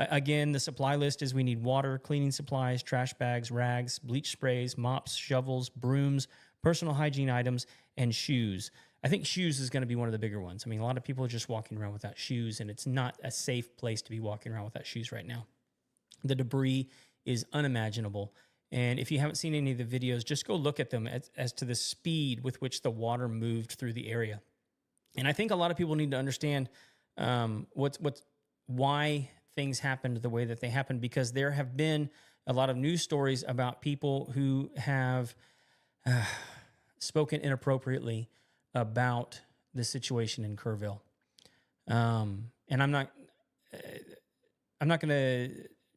Again, the supply list is we need water, cleaning supplies, trash bags, rags, bleach sprays, mops, shovels, brooms, personal hygiene items, and shoes. I think shoes is going to be one of the bigger ones. I mean, a lot of people are just walking around without shoes, and it's not a safe place to be walking around without shoes right now. The debris is unimaginable. And if you haven't seen any of the videos, just go look at them as to the speed with which the water moved through the area. And I think a lot of people need to understand why things happened the way that they happened, because there have been a lot of news stories about people who have spoken inappropriately about the situation in Kerrville. And I'm not going to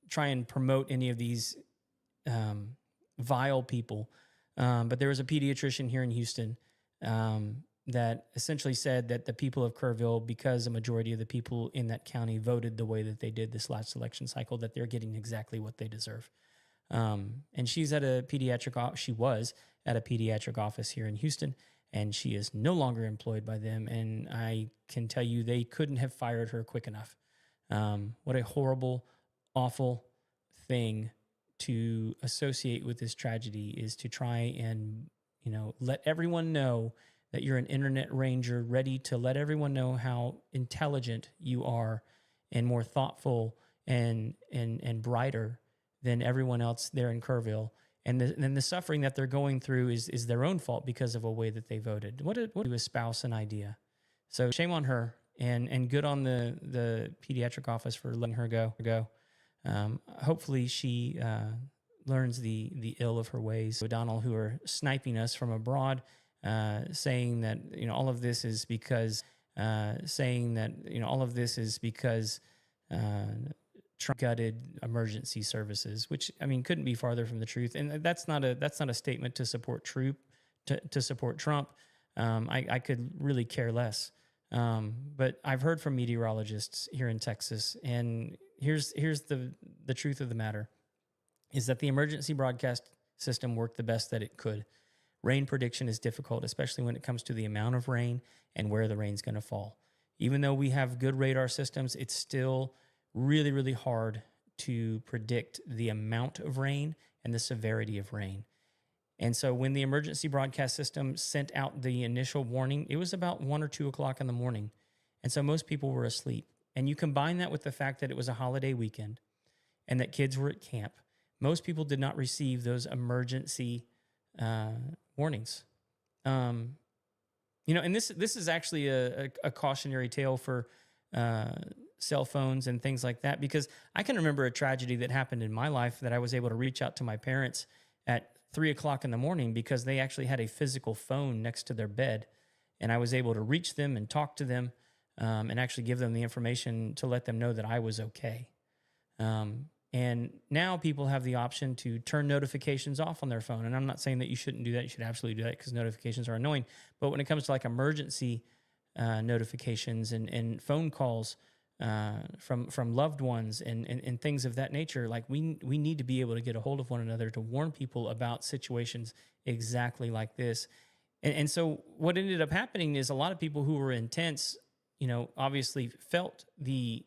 try and promote any of these vile people, but there was a pediatrician here in Houston that essentially said that the people of Kerrville, because a majority of the people in that county voted the way that they did this last election cycle, that they're getting exactly what they deserve. And she was at a pediatric office here in Houston, and she is no longer employed by them. And I can tell you they couldn't have fired her quick enough. What a horrible, awful thing to associate with this tragedy is to try and, let everyone know that you're an internet ranger ready to let everyone know how intelligent you are and more thoughtful and brighter than everyone else there in Kerrville. And then the suffering that they're going through is their own fault because of a way that they voted. What to espouse an idea. So shame on her, and good on the pediatric office for letting her go. Hopefully she learns the ill of her ways. O'Donnell, who are sniping us from abroad, saying that all of this is because Trump gutted emergency services, which couldn't be farther from the truth. And that's not a statement to support to support Trump. I could really care less. But I've heard from meteorologists here in Texas, and here's the truth of the matter, is that the emergency broadcast system worked the best that it could. Rain prediction is difficult, especially when it comes to the amount of rain and where the rain's going to fall. Even though we have good radar systems, it's still really, really hard to predict the amount of rain and the severity of rain. And so when the emergency broadcast system sent out the initial warning, it was about 1 or 2 o'clock in the morning. And so most people were asleep. And you combine that with the fact that it was a holiday weekend and that kids were at camp. Most people did not receive those emergency warnings. And this is actually a cautionary tale for cell phones and things like that, because I can remember a tragedy that happened in my life that I was able to reach out to my parents at 3 o'clock in the morning because they actually had a physical phone next to their bed, and I was able to reach them and talk to them and actually give them the information to let them know that I was okay. And now people have the option to turn notifications off on their phone. And I'm not saying that you shouldn't do that. You should absolutely do that because notifications are annoying. But when it comes to like emergency notifications and phone calls from loved ones and things of that nature, like we need to be able to get a hold of one another to warn people about situations exactly like this. And so what ended up happening is a lot of people who were in tents, obviously felt the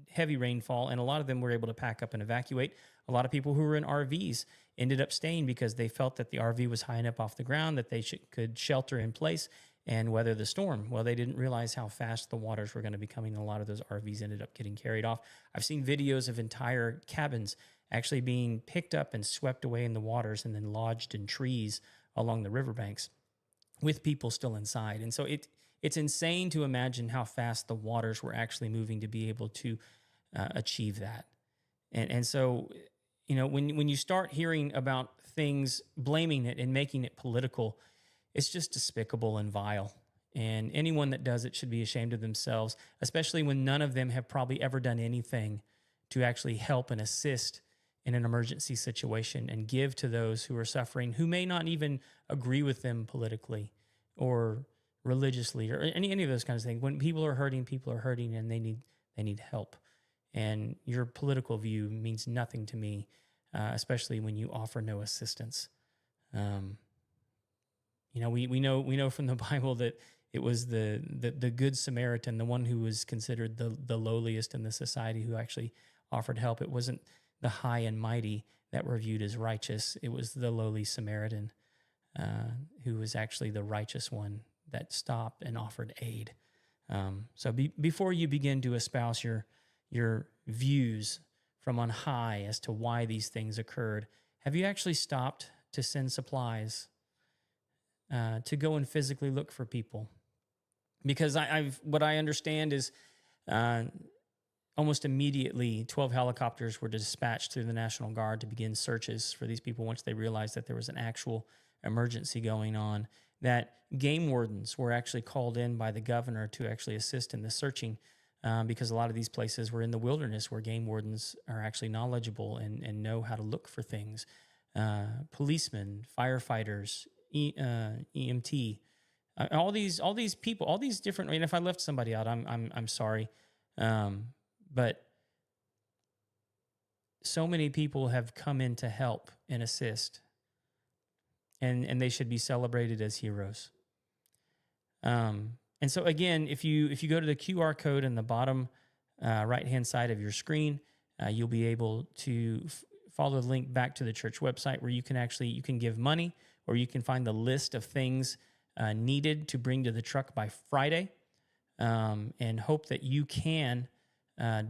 heavy rainfall, and a lot of them were able to pack up and evacuate. A lot of people who were in RVs ended up staying because they felt that the RV was high enough off the ground that they could shelter in place and weather the storm. Well, they didn't realize how fast the waters were going to be coming. A lot of those RVs ended up getting carried off. I've seen videos of entire cabins actually being picked up and swept away in the waters and then lodged in trees along the riverbanks with people still inside. And so it's insane to imagine how fast the waters were actually moving to be able to achieve that. And so, when you start hearing about things, blaming it and making it political, it's just despicable and vile. And anyone that does it should be ashamed of themselves, especially when none of them have probably ever done anything to actually help and assist in an emergency situation and give to those who are suffering, who may not even agree with them politically or religiously or any of those kinds of things. When people are hurting and they need help. And your political view means nothing to me, especially when you offer no assistance. We know from the Bible that it was the Good Samaritan, the one who was considered the lowliest in the society, who actually offered help. It wasn't the high and mighty that were viewed as righteous. It was the lowly Samaritan who was actually the righteous one that stopped and offered aid. So before you begin to espouse your views from on high as to why these things occurred, have you actually stopped to send supplies, to go and physically look for people? Because what I understand is almost immediately 12 helicopters were dispatched through the National Guard to begin searches for these people once they realized that there was an actual emergency going on, that game wardens were actually called in by the governor to actually assist in the searching, because a lot of these places were in the wilderness where game wardens are actually knowledgeable and know how to look for things. Policemen, firefighters, EMT, all these people, all these different. I mean, if I left somebody out, I'm sorry, but so many people have come in to help and assist, and they should be celebrated as heroes. And so again, if you go to the QR code in the bottom right-hand side of your screen, you'll be able to follow the link back to the church website where you can give money, or you can find the list of things needed to bring to the truck by Friday, and hope that you can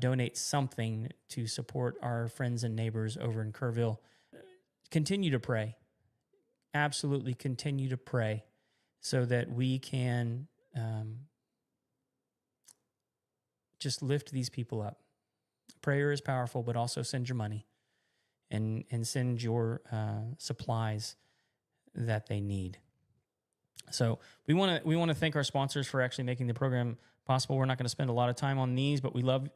donate something to support our friends and neighbors over in Kerrville. Continue to pray. Absolutely continue to pray so that we can just lift these people up. Prayer is powerful, but also send your money and send your supplies that they need. So we want to thank our sponsors for actually making the program possible. We're not going to spend a lot of time on these, but we love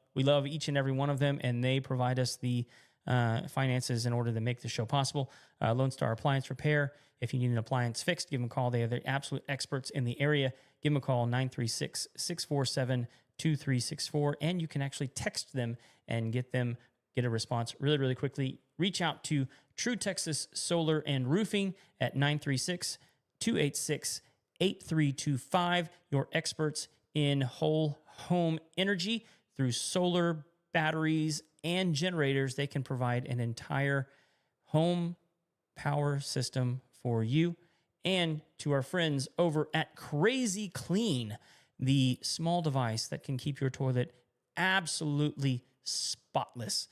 each and every one of them, and they provide us the finances in order to make the show possible. Lone Star Appliance Repair. If you need an appliance fixed, give them a call. They are the absolute experts in the area. Give them a call, 936-647-2364, and you can actually text them and get a response really, really quickly. Reach out to True Texas Solar and Roofing at 936-286-8325. Your experts in whole home energy through solar, batteries, and generators. They can provide an entire home power system for you. And to our friends over at Crazy Clean, the small device that can keep your toilet absolutely spotless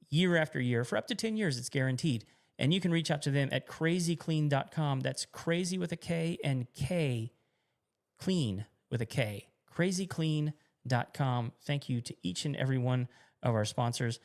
year after year. For up to 10 years, it's guaranteed. And you can reach out to them at crazyclean.com. That's crazy with a K and K, clean with a K. crazyclean.com. Thank you to each and every one of our sponsors.